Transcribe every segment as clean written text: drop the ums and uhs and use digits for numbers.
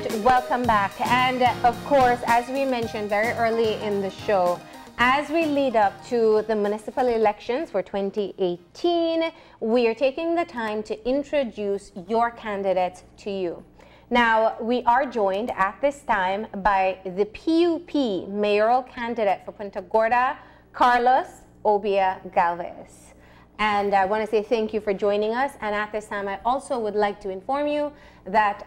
and welcome back. And of course, as we mentioned very early in the show, as we lead up to the municipal elections for 2018, we are taking the time to introduce your candidates to you. Now, we are joined at this time by the PUP mayoral candidate for Punta Gorda, Carlos Obia Galvez. And I want to say thank you for joining us. And at this time, I also would like to inform you that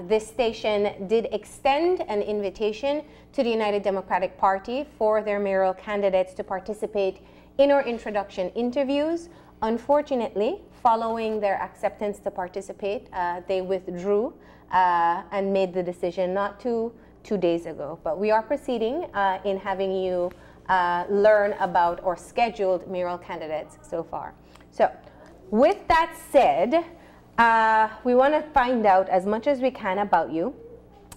this station did extend an invitation to the United Democratic Party for their mayoral candidates to participate in our introduction interviews. Unfortunately, following their acceptance to participate, they withdrew and made the decision not to 2 days ago. But we are proceeding in having you learn about our scheduled mayoral candidates so far. So with that said, we want to find out as much as we can about you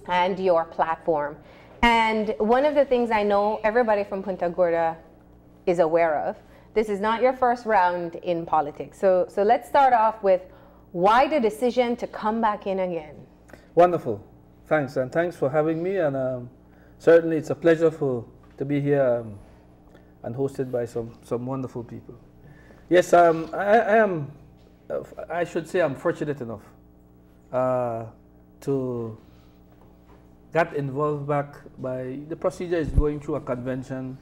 and your platform. And one of the things I know everybody from Punta Gorda is aware of, this is not your first round in politics. So let's start off with why the decision to come back in again? Wonderful. Thanks, and thanks for having me. And certainly it's a pleasure to be here and hosted by some wonderful people. Yes, I should say I'm fortunate enough to get involved back by, the procedure is going through a convention.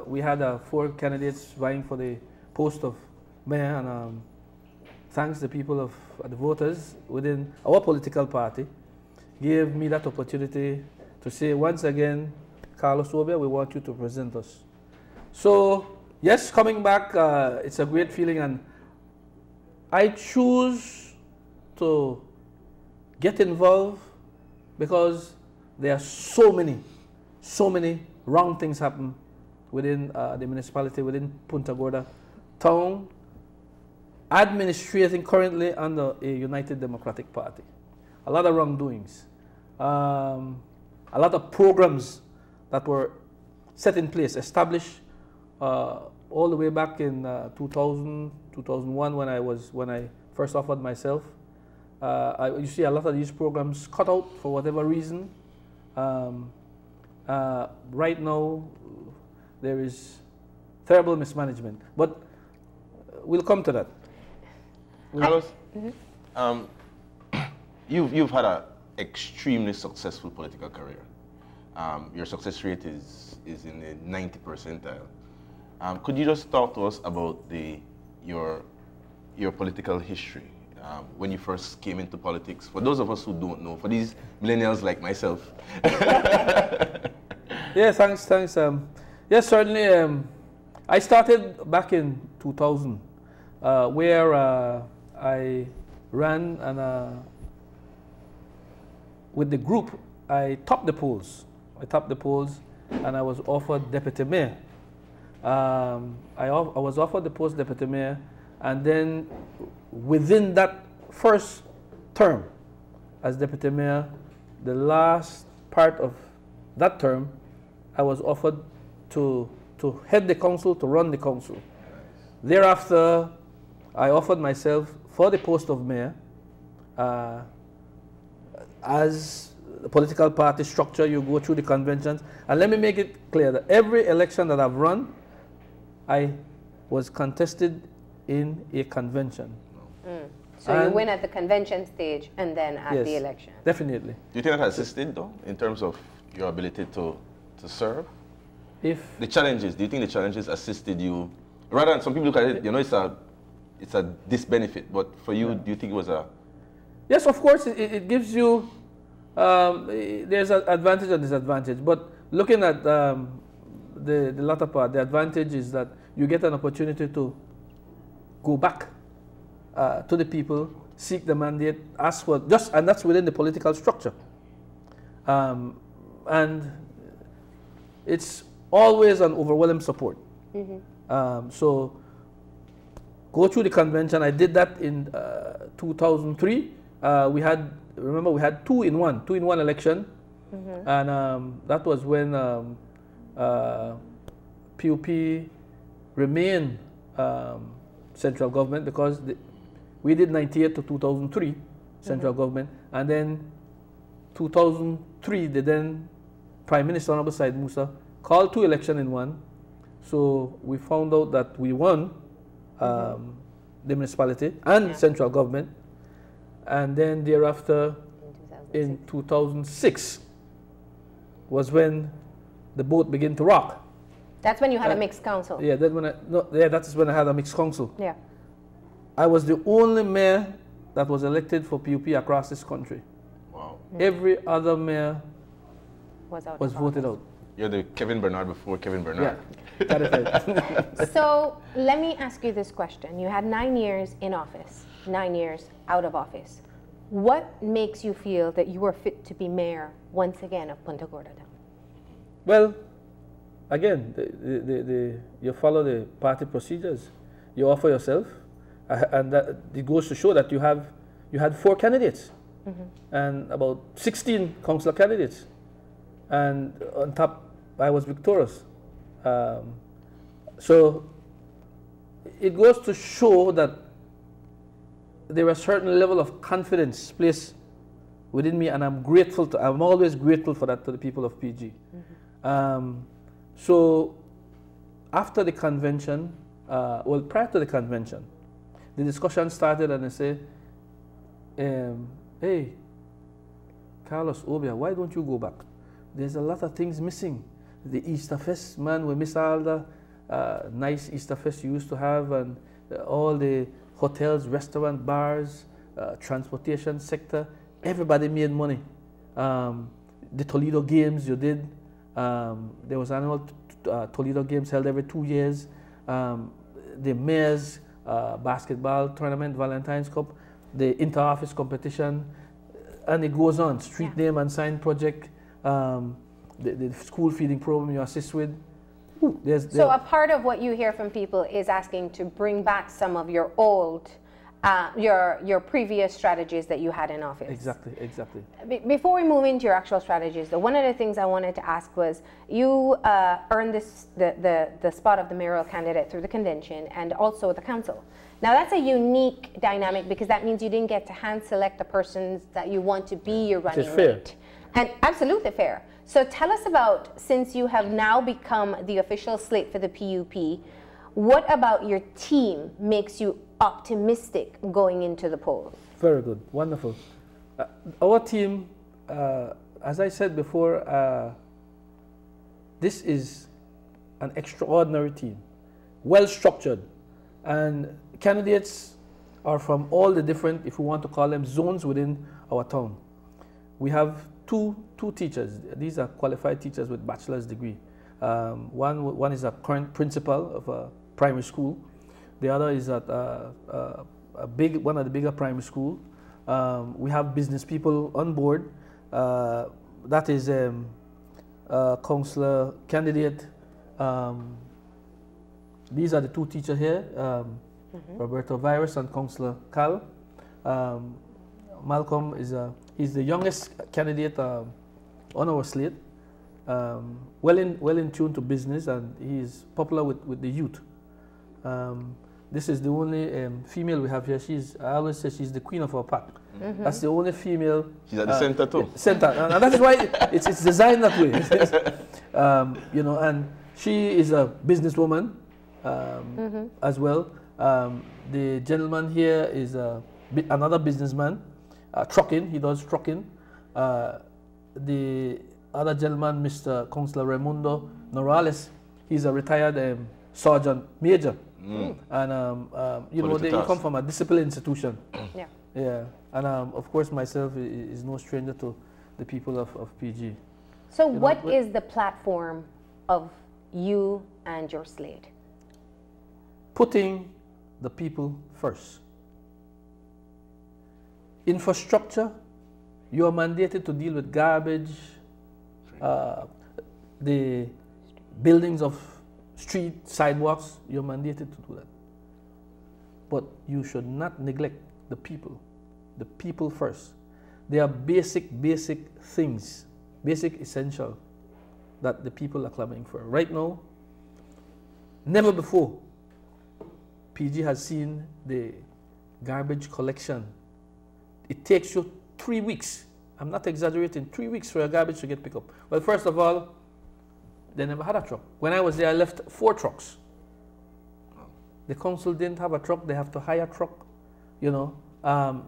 We had 4 candidates vying for the post of mayor, and thanks the people of the voters within our political party gave me that opportunity to say once again, Carlos Obia, we want you to present us. So yes, coming back, it's a great feeling, and I choose to get involved because there are so many wrong things happen within the municipality, within Punta Gorda town, administrating currently under a United Democratic Party. A lot of wrongdoings, a lot of programs that were set in place, established all the way back in 2000, 2001 when I first offered myself. You see a lot of these programs cut out for whatever reason. Right now, there is terrible mismanagement, but we'll come to that. Carlos, you've had an extremely successful political career. Your success rate is in the 90 percentile. Could you just talk to us about your political history? When you first came into politics, for those of us who don't know, for these millennials like myself. Yeah, thanks. Yes, certainly. I started back in 2000, where I ran, and with the group, I topped the polls. And I was offered deputy mayor. I was offered the post deputy mayor, and then within that first term as deputy mayor, the last part of that term, I was offered to head the council, to run the council. Thereafter, I offered myself for the post of mayor. As the political party structure, you go through the conventions, and let me make it clear that every election that I've run, I was contested in a convention. So you win at the convention stage and then at the election. Definitely. Do you think that assisted, though, in terms of your ability to serve? If the challenges, do you think the challenges assisted you? Rather than some people look at it, you know, it's a disbenefit, but for you, do you think it was a? Yes, of course, it gives you. There's an advantage and disadvantage, but looking at the latter part, the advantage is that you get an opportunity to go back to the people, seek the mandate, ask for and that's within the political structure. And it's always an overwhelming support. So go through the convention. I did that in 2003. We had 2-in-1 election, and that was when P.U.P remained central government, because we did 98 to 2003 central government, and then 2003, the then Prime Minister Honorable Said Musa called 2 elections in one. So we found out that we won the municipality and central government. And then thereafter, in 2006, was when the boat began to rock. That's when you had a mixed council. Yeah, that's when I had a mixed council. Yeah. I was the only mayor that was elected for P.U.P. across this country. Wow. Every other mayor was voted out. You're the Kevin Bernard before Kevin Bernard. Yeah, that is right. So let me ask you this question. You had 9 years in office, 9 years out of office. What makes you feel that you are fit to be mayor once again of Punta Gorda town? Well, again, you follow the party procedures. You offer yourself, and that, it goes to show that you had 4 candidates and about 16 councillor candidates, and on top I was victorious. So it goes to show that there was a certain level of confidence placed within me, and I'm always grateful for that to the people of PG. So after the convention, well, prior to the convention, the discussion started, and they say, hey, Carlos Obia, why don't you go back? There's a lot of things missing. The Easter Fest, man, we miss all the nice Easter Fest you used to have, and all the hotels, restaurants, bars, transportation sector. Everybody made money. The Toledo Games you did. There was annual Toledo Games held every 2 years. The mayor's basketball tournament, Valentine's Cup, the inter-office competition, and it goes on. Street name and sign project, the school feeding program you assist with. So a part of what you hear from people is asking to bring back some of your old, your previous strategies that you had in office. Exactly. Before we move into your actual strategies, though, one of the things I wanted to ask was, you earned the spot of the mayoral candidate through the convention and also the council. Now that's a unique dynamic, because that means you didn't get to hand select the persons that you want to be your running mate. And absolutely fair. So tell us about, since you have now become the official slate for the PUP, what about your team makes you optimistic going into the polls? Very good, wonderful. Our team, as I said before, this is an extraordinary team, well structured, and candidates are from all the different, if we want to call them, zones within our town. We have two teachers. These are qualified teachers with bachelor's degree. One is a current principal of a primary school. The other is at one of the bigger primary school. We have business people on board. That is councillor candidate. These are the 2 teachers here, Roberto Virus and Councillor Cal. Malcolm he's the youngest candidate on our slate. Well in tune to business, and he's popular with the youth. This is the only female we have here. I always say she's the queen of our pack. That's the only female. She's at the center too. Center, and that is why it's designed that way. You know, and she is a businesswoman as well. The gentleman here is another businessman, trucking. He does trucking. The other gentleman, Mr. Councillor Raimundo Norales, he's a retired sergeant major. And you know, they come from a discipline institution. Yeah. And of course, myself is no stranger to the people of PG. So what is the platform of you and your slate? Putting the people first. Infrastructure, you are mandated to deal with garbage, the buildings of street, sidewalks, you're mandated to do that. But you should not neglect the people first. There are basic things, basic essential that the people are clamoring for. Right now, never before, PG has seen the garbage collection. It takes you 3 weeks I'm not exaggerating, 3 weeks for your garbage to get picked up. Well, first of all, they never had a truck. When I was there, I left 4 trucks. The council didn't have a truck, they have to hire a truck, you know.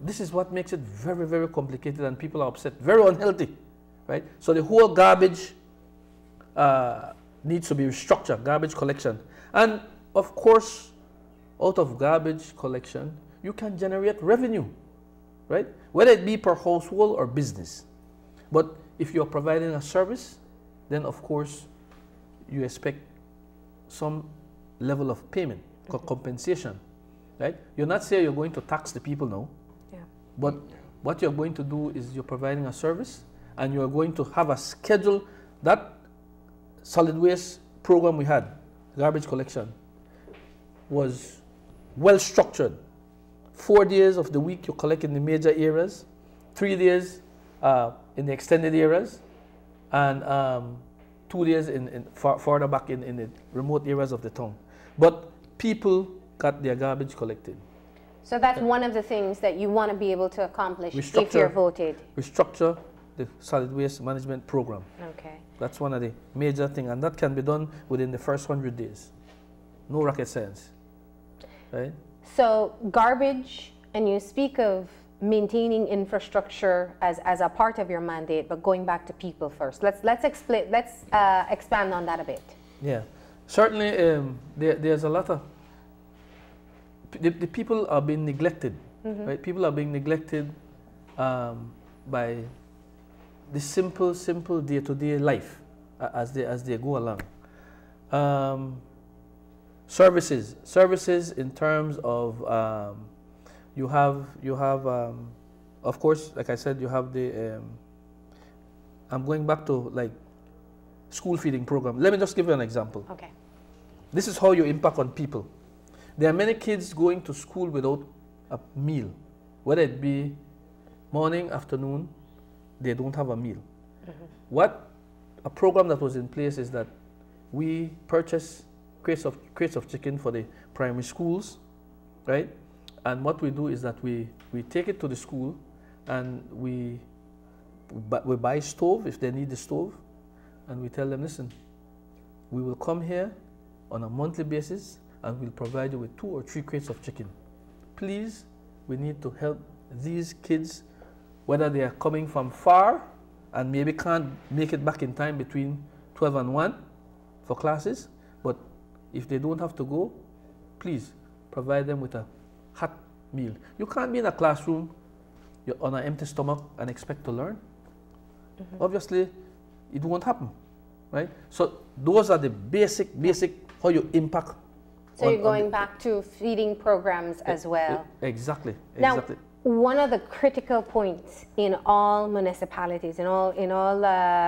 This is what makes it very, very complicated, and people are upset, very unhealthy, right? So the whole garbage needs to be restructured, garbage collection. And of course, out of garbage collection, you can generate revenue, right? Whether it be per household or business. But if you're providing a service, then of course, you expect some level of payment, compensation, right? You're not saying you're going to tax the people now, but what you're going to do is you're providing a service, and you're going to have a schedule. That solid waste program we had, garbage collection, was well structured. 4 days of the week you collect in the major areas, 3 days in the extended areas, and 2 days further back in the remote areas of the town. But people got their garbage collected. So that's one of the things that you want to be able to accomplish if you're voted. Restructure the solid waste management program. Okay. That's one of the major things, and that can be done within the first 100 days. No rocket science, right? So garbage, and you speak of maintaining infrastructure as a part of your mandate, but going back to people first. Let's expand on that a bit. Yeah, certainly there's a lot of the people are being neglected, right? People are being neglected by the simple day-to-day life as they go along. Services in terms of you have of course, like I said, you have the I'm going back to like school feeding program. Let me just give you an example. Okay. This is how you impact on people. There are many kids going to school without a meal, whether it be morning, afternoon, they don't have a meal. What a program that was in place is that we purchase crates of chicken for the primary schools, right? And what we do is that we take it to the school, and we buy stove if they need the stove, and we tell them, listen, we will come here on a monthly basis and we'll provide you with 2 or 3 crates of chicken. Please, we need to help these kids, whether they are coming from far and maybe can't make it back in time between 12 and 1 for classes, but if they don't have to go, please provide them with a hot meal. You can't be in a classroom you're on an empty stomach and expect to learn. Obviously, it won't happen, right? So those are the basic how you impact. So you're going back to feeding programs as well. Exactly. Now, one of the critical points in all municipalities, in all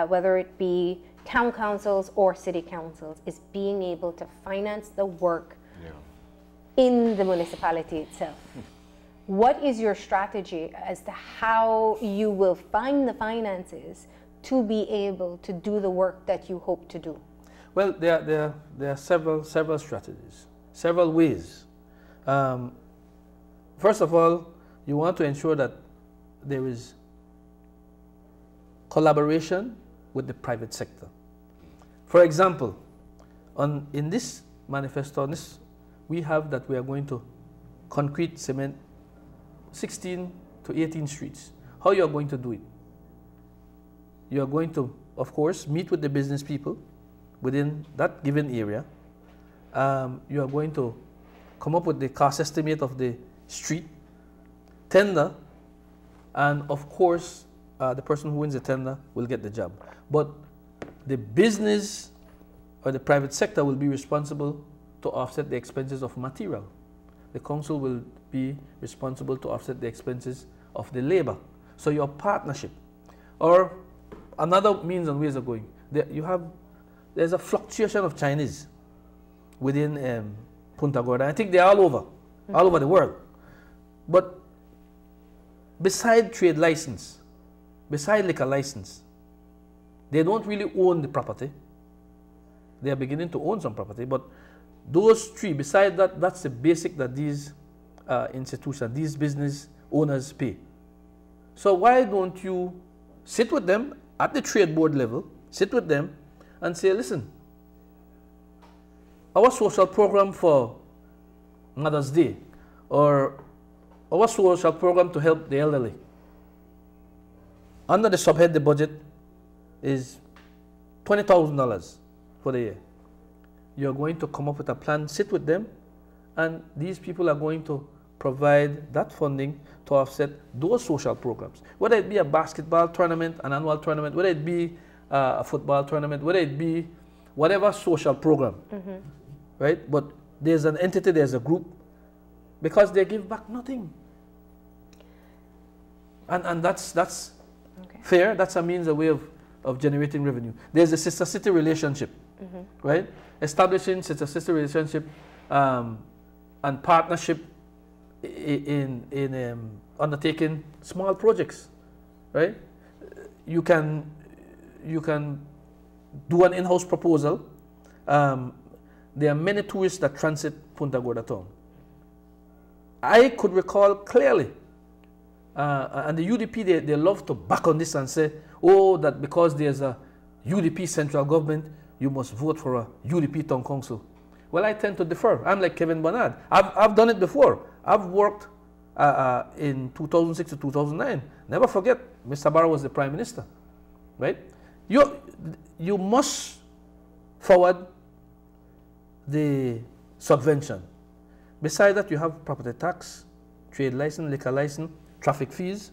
whether it be town councils or city councils, is being able to finance the work in the municipality itself. What is your strategy as to how you will find the finances to be able to do the work that you hope to do? Well, there are several strategies, several ways. First of all, you want to ensure that there is collaboration with the private sector. For example, in this manifesto, we have that we are going to concrete cement 16 to 18 streets. How you are going to do it? You are going to, of course, meet with the business people within that given area. You are going to come up with the cost estimate of the street, tender, and of course, the person who wins the tender will get the job. But the business or the private sector will be responsible to offset the expenses of material. The council will be responsible to offset the expenses of the labor. So your partnership, or another means and ways of going. There's a fluctuation of Chinese within Punta Gorda. I think they're all over the world. But beside trade license, beside liquor license, they don't really own the property. They are beginning to own some property, but those 3, beside that, that's the basic that these institutions, these business owners pay. So why don't you sit with them at the trade board level, sit with them and say, listen, our social program for Mother's Day or our social program to help the elderly, under the subhead, the budget is $20,000 for the year. You're going to come up with a plan, sit with them, and these people are going to provide that funding to offset those social programs. Whether it be a basketball tournament, an annual tournament, whether it be a football tournament, whether it be whatever social program, right? But there's an entity, there's a group, because they give back nothing. And that's okay. Fair. That's a means, a way of generating revenue. There's a sister-city relationship, right? Establishing sister-city relationship and partnership in undertaking small projects, right? You can do an in-house proposal. There are many tourists that transit Punta Gorda town. I could recall clearly, and the UDP, they love to back on this and say, oh, that because there's a UDP central government, you must vote for a UDP town council. Well, I tend to defer. I'm like Kevin Bernard. I've done it before. I've worked in 2006 to 2009. Never forget, Mr. Barrow was the Prime Minister, right? You must forward the subvention. Besides that, you have property tax, trade license, liquor license, traffic fees.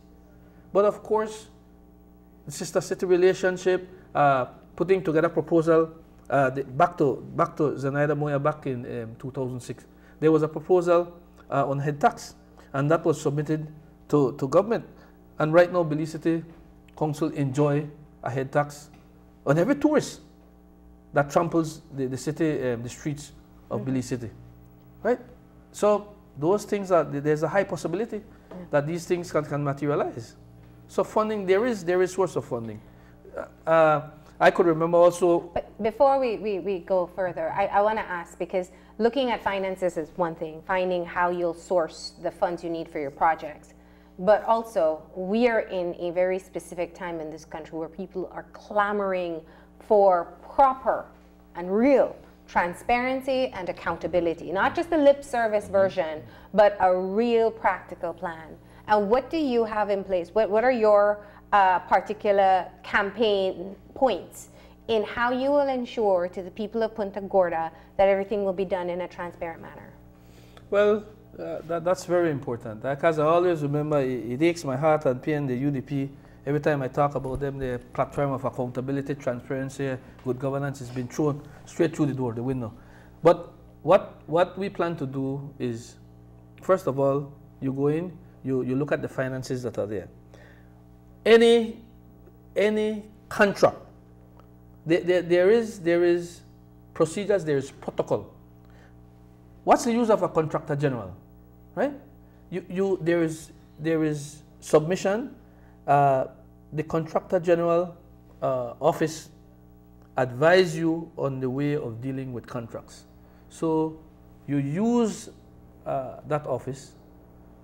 But of course, the sister-city relationship, putting together proposal, back to Zenaida Moya back in 2006. There was a proposal on head tax, and that was submitted to government. And right now, Belize City Council enjoy a head tax on every tourist that tramples the city, the streets of Belize City, right? So those things there's a high possibility that these things can materialize. So funding, there is source of funding. I could remember also. But before we go further, I want to ask, because looking at finances is one thing, finding how you'll source the funds you need for your projects. But also, we are in a very specific time in this country where people are clamoring for proper and real transparency and accountability, not just the lip service version, but a real practical plan. And what do you have in place? What are your particular campaign points in how you will ensure to the people of Punta Gorda that everything will be done in a transparent manner? Well, that's very important. Because I always remember, it aches my heart and pain, the UDP. Every time I talk about them, the platform of accountability, transparency, good governance has been thrown straight through the door, the window. But what we plan to do is, first of all, you go in, you look at the finances that are there. Any contract, there is procedures, there is protocol. What's the use of a contractor general, right? There is submission. The contractor general office advise you on the way of dealing with contracts. So you use that office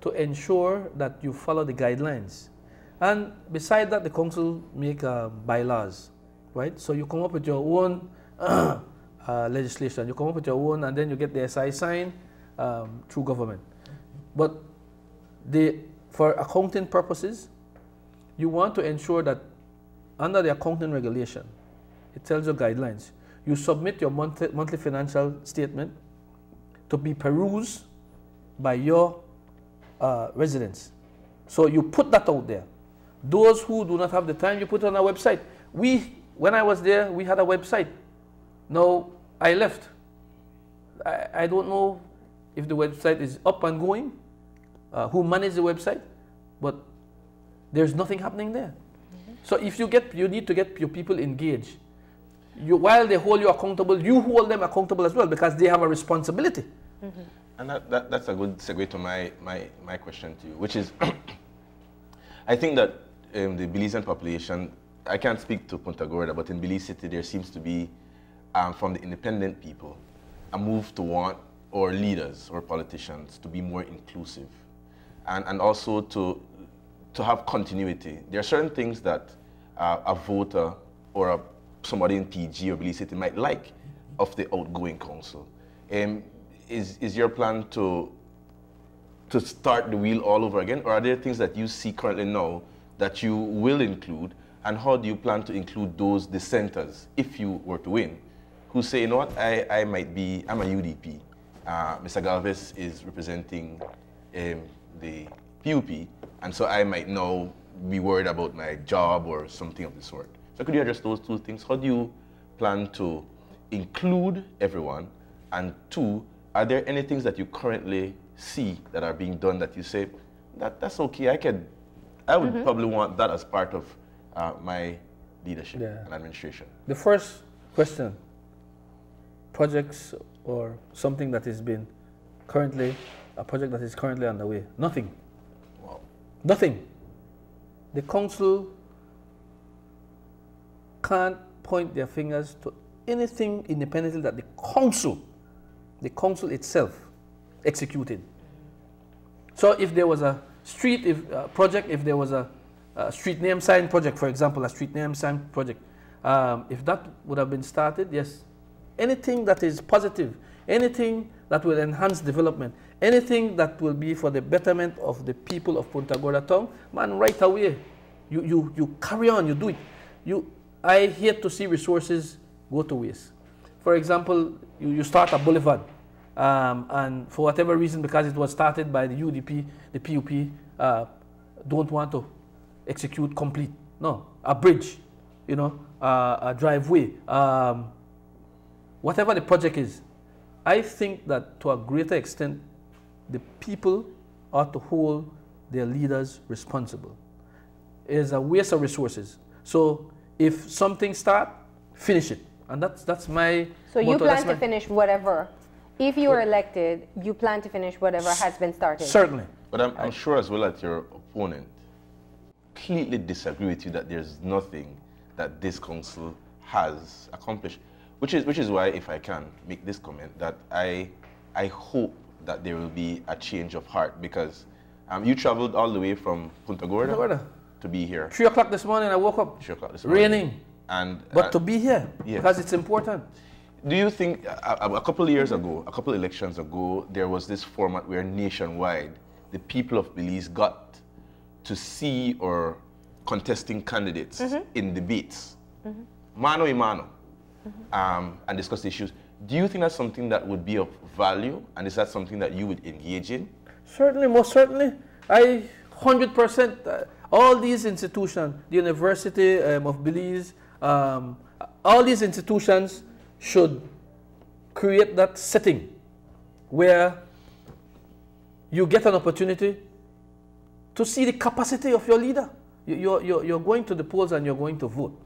to ensure that you follow the guidelines. And beside that, the council make bylaws, right? So you come up with your own legislation. You come up with your own, and then you get the SI sign through government. But for accounting purposes, you want to ensure that under the accounting regulation, it tells you guidelines. You submit your monthly financial statement to be perused by your residents. So you put that out there. Those who do not have the time, you put it on our website. When I was there, we had a website. Now, I left. I don't know if the website is up and going, who managed the website, but there's nothing happening there. So if you need to get your people engaged. While they hold you accountable, you hold them accountable as well, because they have a responsibility. And that's a good segue to my question to you, which is, I think that the Belizean population, I can't speak to Punta Gorda, but in Belize City there seems to be, from the independent people, a move to want, or leaders or politicians, to be more inclusive, and also to have continuity. There are certain things that a voter or somebody in PG or Belize City might like of the outgoing council. Is your plan to start the wheel all over again, or are there things that you see currently now that you will include, and how do you plan to include those dissenters, if you were to win, who say, you know what, I'm a UDP, Mr. Galvez is representing the P.U.P, and so I might now be worried about my job or something of the sort. So could you address those two things? How do you plan to include everyone? And two, are there any things that you currently see that are being done that you say, that's okay, I would probably want that as part of my leadership and administration? The first question, projects or something that has been currently, a project that is currently underway, nothing. Wow. Nothing. The council can't point their fingers to anything independently that the council itself executed. So if there was a street project, if there was a street name sign project, for example, a street name sign project, if that would have been started, yes, anything that is positive, anything that will enhance development, anything that will be for the betterment of the people of Punta Gorda town, man, right away, you carry on, you do it. I hate to see resources go to waste. For example, you start a boulevard, and for whatever reason, because it was started by the UDP, the P.U.P, don't want to execute complete. No, a bridge, you know, a driveway, whatever the project is. I think that to a greater extent, the people ought to hold their leaders responsible. It is a waste of resources. So if something starts, finish it. And that's my So you plan to finish whatever. If you are elected, you plan to finish whatever has been started? Certainly. But I'm sure as well that your opponent completely disagree with you that there's nothing that this council has accomplished. Which is why, if I can make this comment, that I hope that there will be a change of heart, because you traveled all the way from Punta Gorda to be here. 3 o'clock this morning, I woke up. 3 o'clock this morning. Raining. And but to be here, because it's important. Do you think a couple of years ago, a couple of elections ago, there was this format where nationwide the people of Belize got to see or contesting candidates in debates, mano a mano, and discuss issues? Do you think that's something that would be of value, and is that something that you would engage in? Certainly, most certainly. 100%, all these institutions, the University of Belize, all these institutions should create that setting where you get an opportunity to see the capacity of your leader. You're going to the polls and you're going to vote,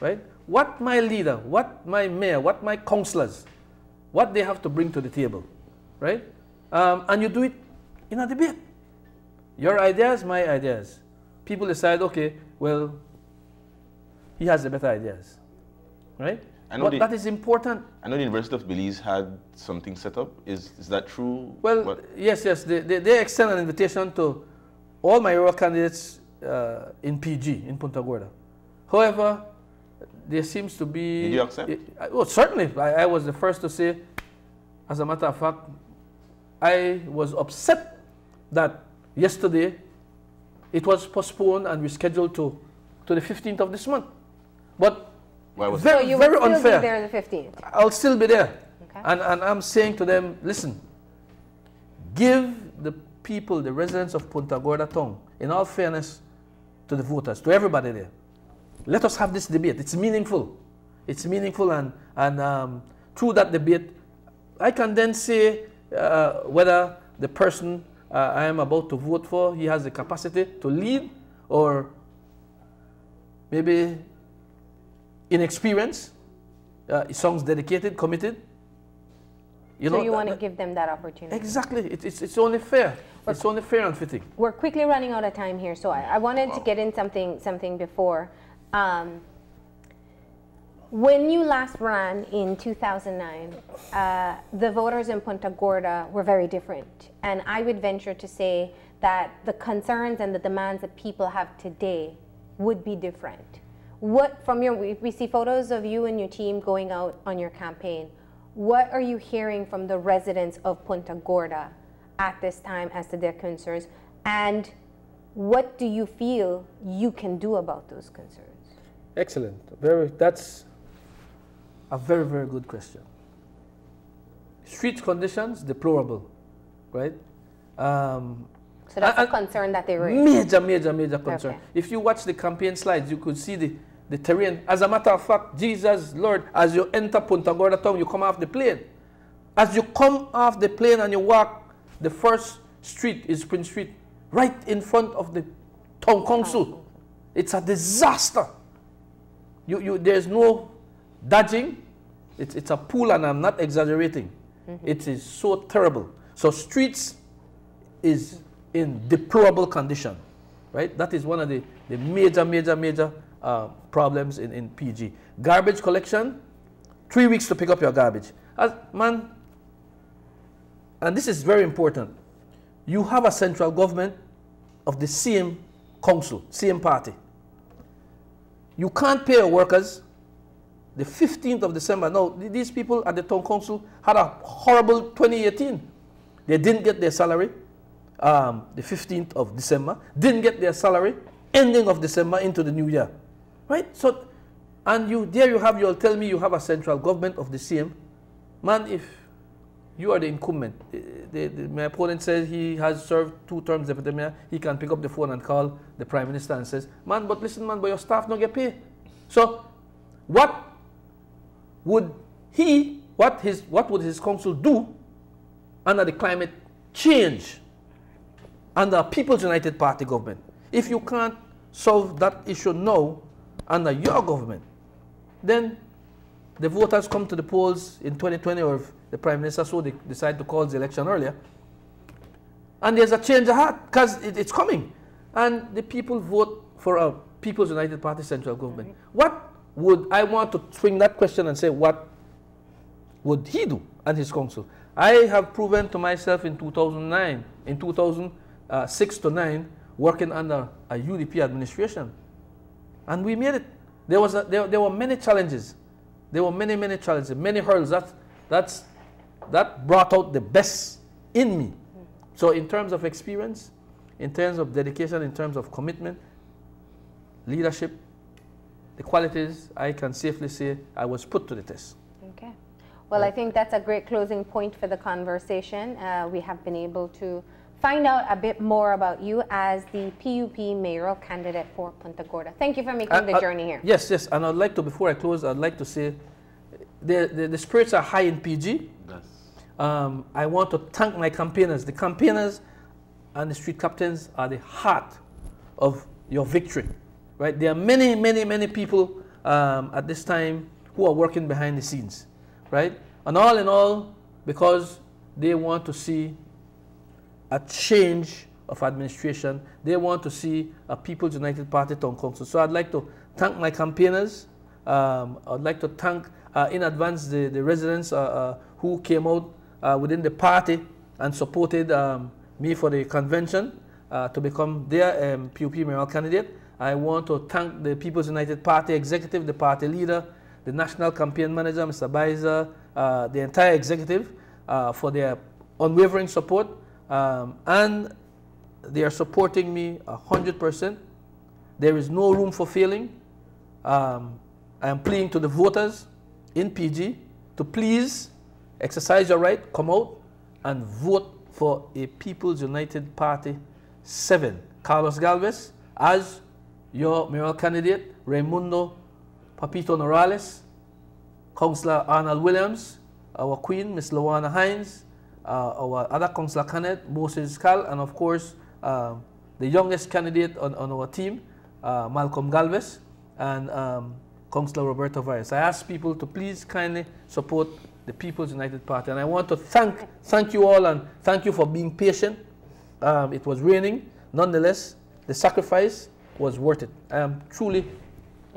right? What my leader, what my mayor, what my councillors, what they have to bring to the table, right? And you do it in a debate. Your ideas, my ideas. People decide, okay, well, he has the better ideas, right? But that is important. I know the University of Belize had something set up. Is that true? Well, yes. They extend an invitation to all mayoral candidates in PG, in Punta Gorda. However, there seems to be... Did you accept? Well, certainly. I was the first to say, as a matter of fact, I was upset that yesterday it was postponed and rescheduled to the 15th of this month. But so you will still unfair. be there the 15th? I'll still be there. Okay. And I'm saying to them, listen, give the people, the residents of Punta Gorda town, in all fairness to the voters, to everybody there, let us have this debate. It's meaningful. It's meaningful, and through that debate, I can then say whether the person I am about to vote for, he has the capacity to lead, or maybe inexperienced, songs dedicated, committed. So you want to give them that opportunity? Exactly. It's only fair. It's only fair and fitting. We're quickly running out of time here, so I wanted to get in something before. When you last ran in 2009, the voters in Punta Gorda were very different. And I would venture to say that the concerns and the demands that people have today would be different? What, from your, we see photos of you and your team going out on your campaign. What are you hearing from the residents of Punta Gorda at this time as to their concerns? And what do you feel you can do about those concerns? Excellent. That's a very, very good question. Street conditions, deplorable, right? So that's a concern that they raise? Major concern. Okay. If you watch the campaign slides, you could see the terrain. As a matter of fact, Jesus, Lord, as you enter Punta Gorda town, you come off the plane. As you come off the plane and you walk, the first street is Prince Street, right in front of the town council. It's a disaster. There's no dodging. It's a pool, and I'm not exaggerating. It is so terrible. So streets is in deplorable condition, right? That is one of the major problems in PG. Garbage collection, 3 weeks to pick up your garbage. Man, and this is very important, you have a central government of the same council, same party. You can't pay your workers. The 15th of December, now these people at the town council had a horrible 2018. They didn't get their salary the 15th of December, didn't get their salary ending of December into the new year, right? So, and you'll tell me you have a central government of the same. Man, if you are the incumbent, my opponent says he has served 2 terms deputy mayor, he can pick up the phone and call the prime minister and says, man, but listen, man, but your staff don't get paid. So what would his council do under the climate change, under a People's United Party government? If you can't solve that issue now under your government, then the voters come to the polls in 2020, or if the Prime Minister so they decide to call the election earlier, and there's a change of heart, because it's coming, and the people vote for a People's United Party central government. What would, I want to swing that question and say, what would he do and his council? I have proven to myself in 2009, in 2006 to 9, working under a UDP administration, and we made it. There were many challenges. There were many challenges, many hurdles. That brought out the best in me. So in terms of experience, in terms of dedication, in terms of commitment, leadership, the qualities, I can safely say I was put to the test. Okay. Well, I think that's a great closing point for the conversation. We have been able to find out a bit more about you as the PUP mayoral candidate for Punta Gorda. Thank you for making the journey here. Yes, and I'd like to, before I close, I'd like to say the spirits are high in PG. Yes. I want to thank my campaigners. The campaigners and the street captains are the heart of your victory, right? There are many people at this time who are working behind the scenes, right? And all in all, because they want to see a change of administration, they want to see a People's United Party town council. So I'd like to thank my campaigners. I'd like to thank in advance the residents who came out within the party and supported me for the convention to become their PUP mayoral candidate. I want to thank the People's United Party executive, the party leader, the national campaign manager, Mr. Baiza, the entire executive for their unwavering support. And they are supporting me 100%. There is no room for failing. I am pleading to the voters in PG to please exercise your right, come out and vote for a People's United Party 7. Carlos Galvez as your mayoral candidate, Raimundo Papito Norales, Councillor Arnold Williams, our queen, Ms. Lawana Hines, our other councillor candidate, Moses Cal, and of course, the youngest candidate on our team, Malcolm Galvez, and Councillor Roberto Vargas. I ask people to please kindly support the People's United Party. And I want to thank you all, and thank you for being patient. It was raining. Nonetheless, the sacrifice was worth it. I am truly,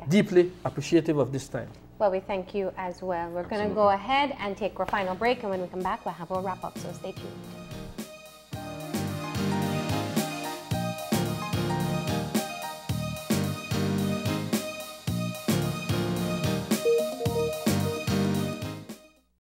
deeply appreciative of this time. Well, we thank you as well. We're going to go ahead and take our final break, and when we come back, we'll have a wrap-up, so stay tuned.